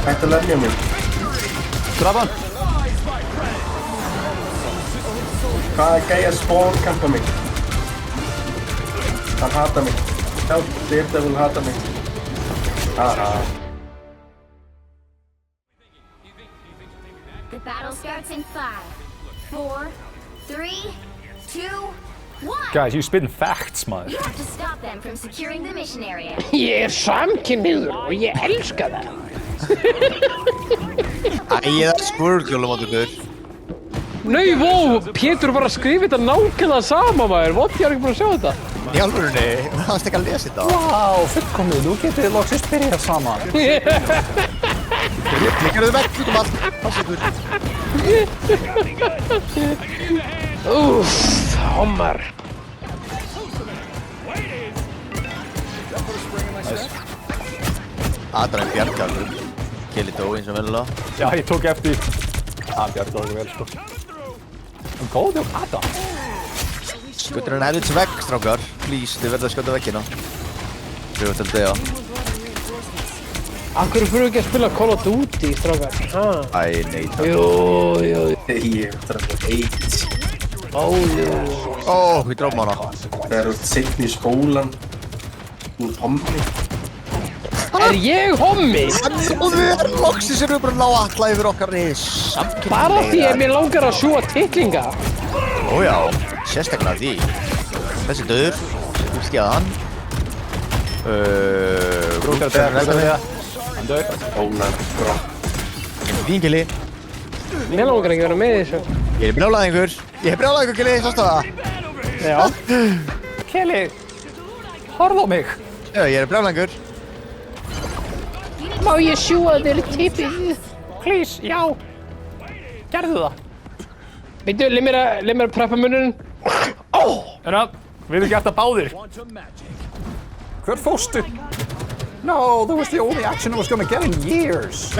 Hættu að lemja mig. Draf hann. Hvað gæja spónkampa mig? Hann hata mig. Hjálp, Daredevil hata mig. The battle starts in 5, 4, 3, 2, 1. Guys, you spitting facts, maður. You have to stop them from securing the mission area. Ég samkynhneigður og ég elska það. Það spurgjólum át ykkur. Nei, vó, Pétur var að skrifa þetta nákvæmlega sama, maður. Vott, ég er ekki búinn að sjá þetta. Í alvörunni, þú hafðist ekki að lesa þetta. Vá, fullkomið, nú getið þið loksins byrjað saman. Klikkarðu vekk út allt. Passa ykkur. Úff, hommar. Adrian bjargar. Kelly dó eins og velulega. Já, ég tók eftir. Hann bjargaði okkur vel, sko. Hann góði um Adam. Skuttur hann helvits vekk, strákar. Please, þið verða að skjóta vekkina. Pröfu til dega. Af hverju fyrir ekki að spila Call of Duty, strákar? Æ, nei, takk. Jú. Ég draf eitt. Við drófum hana. Þegar þú ert seinni í skólan. Þú ert hommi. Er ég hommi? Og við erum loksins bara að ná alla yfir okkar samkynhneigðar. Bara því að mér langar að sjúga titlinga. Ójá, sérstaklega því. Þessi döður, skjáða hann. Brúkar þegar heldur því að hann dör. Ólar, brott. Þín Kelly. Mér langar ekki að vera með þessu. Ég er brjálæðingur. Kelly, sástu það? Já. Kelly, horfðu á mig. Já, ég er brjálæðingur. Má ég sjúga þér tippið? Please, já. Gerðu það. Veitu, leið mér að preppa munnurinn. Hérna, við erum gert það báðir. Hvert fórstu? No, that was the only action I was gonna get in years.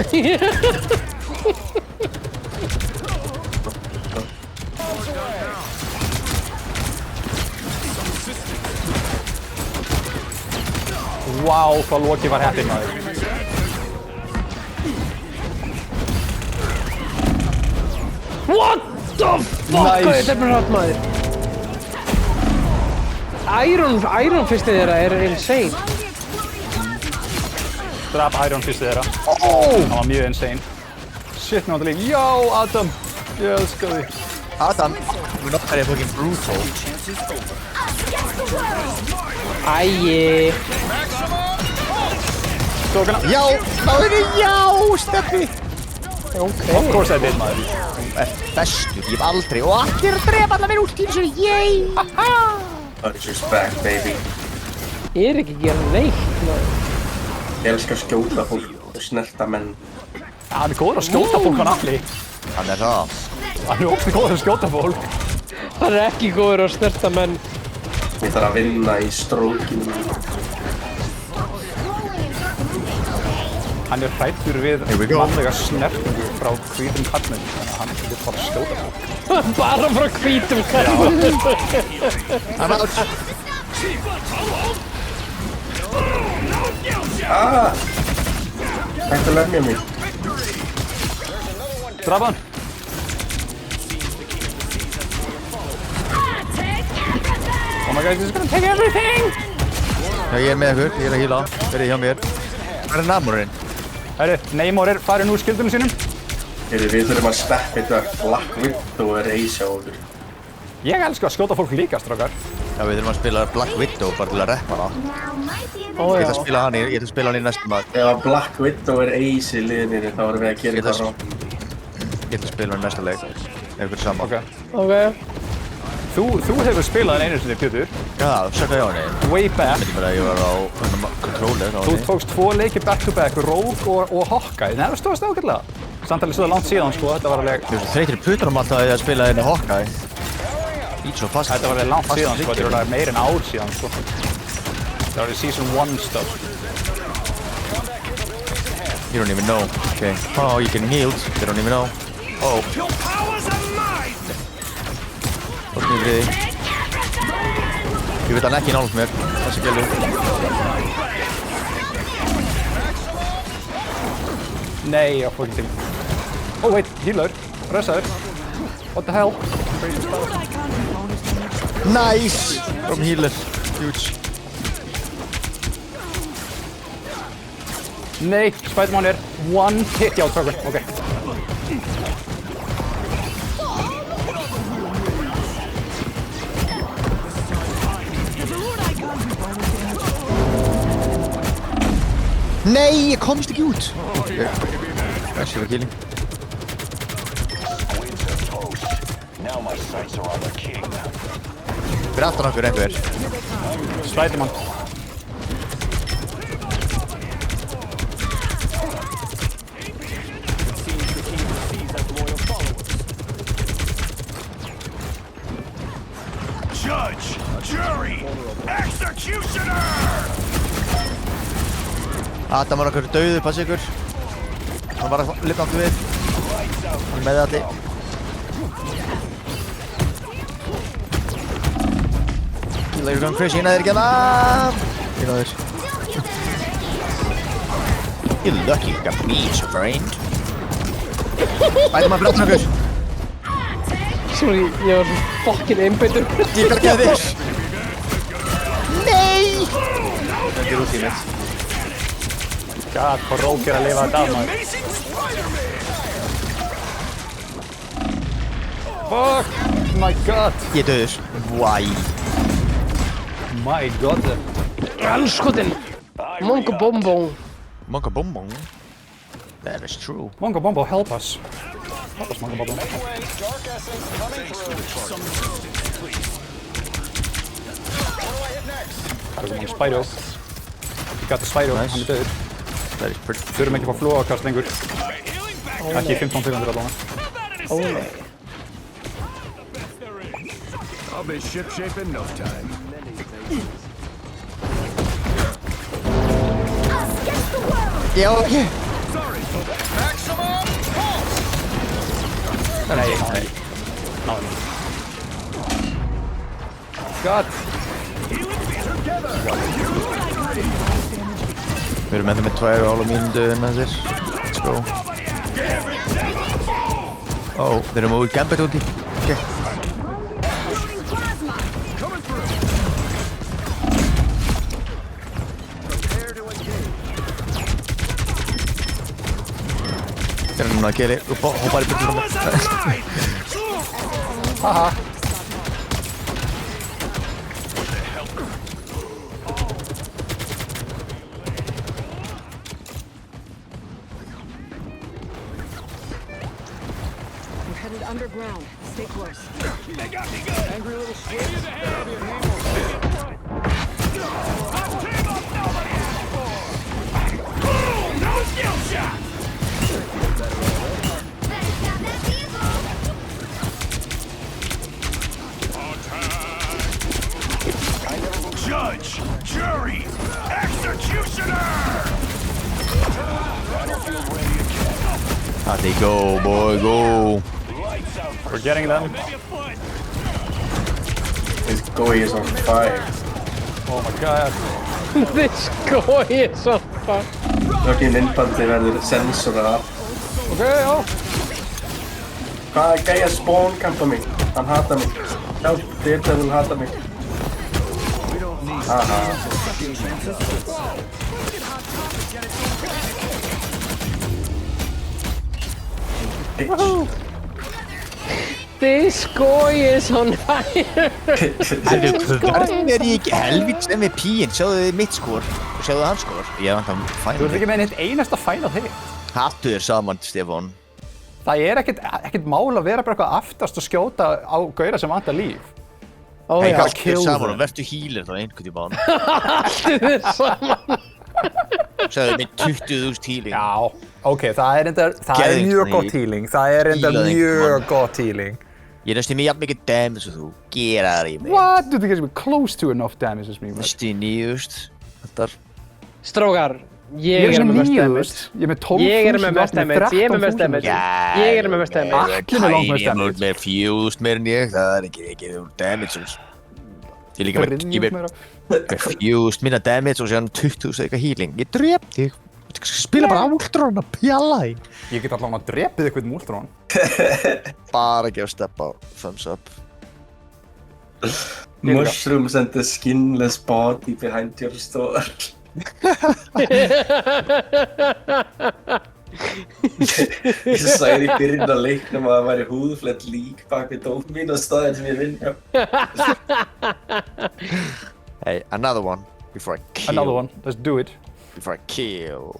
Wow, hvað Loki var heppinn, maður. What the fuck? Nice. Þetta er bara hratt, maður. Iron fistið þeirra er insane. Draf Iron Fistið þeirra. Það var mjög insane. Shit, mér vantar líf. Já, Adam. Ég elska þig. Adam, we're not very fucking brutal. Æi. Stókana. Já, þá er það já, Steffi. Okay. Of course I did, maður. Þú ert bestur, ég hef aldrei. Og allir að drepa alla mér út í þessu, yey! Archer's back, baby. Ég er ekki að gera neitt, maður. Ég elskar að skjóta fólk og snerta menn. Ja, hann er góður að skjóta fólk, hann Alli. Hann er það. Hann er ógst góður að skjóta fólk. Hann er ekki góður að snerta menn. Ég þarf að vinna í strókinu. Hann er hræddur við Here we go. mannlega snertingu frá hvítum kallmennum, þannig að hann vil bara skjóta fólk. Bara frá hvítum kallum. I'm out. Hættu að lemja mig. Draf hann. Oh my god, this is gonna take everything! Já, ég er með ykkur, ég er að heala. Verið hjá mér. Hvað er Namorinn? Herri, Namor er farin úr skildunum sínum. Við þurfum að steppa þetta Black Widow og reysa okkur. Ég elska að skjóta fólk líka, strákar. Já, við þurfum að spila Black Widow bara til að reppa hana. Ó, Ég já. ætla að spila hann í næstum að. Ef að Black Widow er ace í liðinni þá erum við að gera Ég eitthvað ætla- rátt. Ég ætla að spila hann í næsta leik. Ef ykkur er saman. Ok. Ok. Þú hefur spilað en einu sinni, Pétur. Já, sökka hjá henni. Way back. Ég bara að ég var á controller á Þú henni. tókst 2 leiki back to back, Rogue og Hawkeye. Nei, það stóðst ágætlega. Samtalið stóð langt síðan, sko. Þetta var alveg... Þú þreytir putunum alltaf að ég að spila henni Hawkeye. Ít svo fast. Þetta var alveg langt síðan, sko. Þetta var alveg meir en ár síðan, sko. Þetta var alveg season 1 stuff. You don't even know. Okay. Oh, you're getting healed. They don't even know. Oh. Fólk niður við þig. Ég veit hann ekki nált mér. Þessi gælu. Nei, ég fucking team. Oh wait, healer. Ressaður. What the hell? Nice! From healer. Huge. Nei, Spider-Man er one hit. Já, strákur. Ok. Nei, ég komst ekki út! Okay. Þessi var killing. Fyrir aftan okkur einhver. Spider-Man. Judge, jury, executioner! Adam var okkur dauður, passi ykkur. Hann var að lifna okkur við. Hann með allir. Ég lægur hann crazy hérna þeir ekki hana. Ég náður. You lucky got me, friend. Bætum að brjóta okkur. Sorry, ég var svo fucking einbeittur. Ég bjargaði þér. Nei! Þetta er út í mitt. God, hvað rók er að lifa þetta af, maður. Fuck! My god! Ég er dauður. Why? My god. Anskotin. Mongo Bombong. Mongo Bombong? That is true. Mongo Bombo, help us. Help us, Mongo Bombo. Það er komið Spyro. Ég got the Spyro, Nice. hann er döður. That is pretty... Þurfum ekki að fá flóakast lengur. Ekki 15 sekundur allavega. I'll be shipshape in no time. Us against the world! Já, ok. Nei, ég náði. Náði. God! Við erum ennþá með 2,5 mínútu með þér. Let's go. Þeir eru múið gambit úti. Ok. Þeir eru núna að gera upp og hópar í byrjum. Haha! Underground. Stay close. They got me good. Angry little shit. No skill shot. Judge, jury, executioner. How they go, boy, go. We're getting them. This guy is on fire. Oh my god. This guy is so fun. Fucking innbandi verður sensora af. Ok, já. Hvað er gæja spawn kampa mig? Hann hatar mig. Hjálp, Daredevil hatar mig. Haha. Bitch. This guy is on fire. Hvernig er ég ekki helvíts MVP-in? Sjáðu þið mitt skor og sjáðu hans skor. Ég vant að Þú ert fæna ekki með neitt einasta final hit. Hattu þér saman, Stefán. Það er ekkert mál að vera bara eitthvað aftast og skjóta á gauðra sem vantar líf. Oh Hey, já. hattu þér saman og vertu healer þá einhvern tímann. Allt þið saman. Sjáðu með 20.000 healing. Já, ok, það er Geðveikt mjög svona gott í- healing. Það er Healaði einhvern mjög mann. gott healing. Ég er næstu með jafn mikið damage og þú. Gera það í mig. What? Þú ert ekki close to enough damage as me. Næstu í 9.000. Þetta er... Strákar, Ég ég er með mest 9.000. damage. Ég er með 12.000. Ég er með mest damage. Ég er með mest 13.000. damage. Ég er með mest damage. Allir með langmest Ég er damage. með 4.000 meir en ég. Það er ekki damage. Ég er líka með... Brynjum Ég er meira. með 4.000 minna damage og sér 20.000 eitthvað healing. Ég drep þig. Spila bara Ultron að pjalla í. Ég get allavega drepið eitthvað með Ultron. Bara gefa step á thumbs up. Mushrooms and the skinless body behind your store. Ég sagði í byrjun að leiknum að það væri húðflett lík bak við dót mín á staðinn sem ég vinn hjá. Hey, another one before I kill. Another one, let's do it. Before I kill.